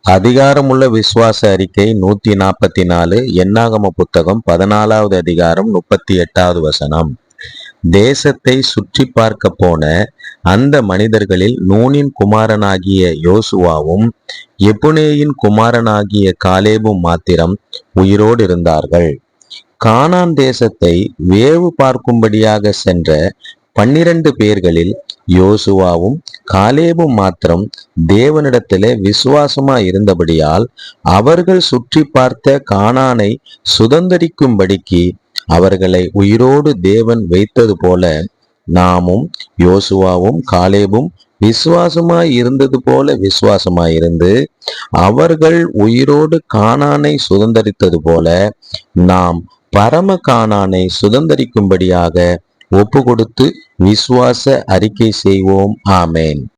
அதிகாரமுள்ள விசுவாச அறிக்கை 144 என்னாகம புத்தகம் 14வது அதிகாரம் 38வது வசனம். தேசத்தை சுற்றி பார்க்க போன அந்த மனிதர்களில் நூனின் குமாரனாகிய யோசுவாவும் எப்புனேயின் குமாரனாகிய காலேபும் மாத்திரம் உயிரோடு இருந்தார்கள். கானான் தேசத்தை வேவு பார்க்கும்படியாக சென்ற 12 பேர்களில் யோசுவாவும் காலேபும் மாத்திரம் தேவனிடத்திலே விசுவாசமா இருந்தபடியால் அவர்கள் சுற்றி பார்த்த கானானை சுதந்தரிக்கும்படிக்கு அவர்களை உயிரோடு தேவன் வைத்தது போல நாமும் யோசுவாவும் காலேபும் விசுவாசமாய் இருந்தது போல விசுவாசமாயிருந்து அவர்கள் உயிரோடு கானானை சுதந்தரித்தது போல நாம் பரம கானானை சுதந்தரிக்கும்படியாக ஒப்பு கொடுத்து விசுவாச அறிக்கை செய்வோம். ஆமேன்.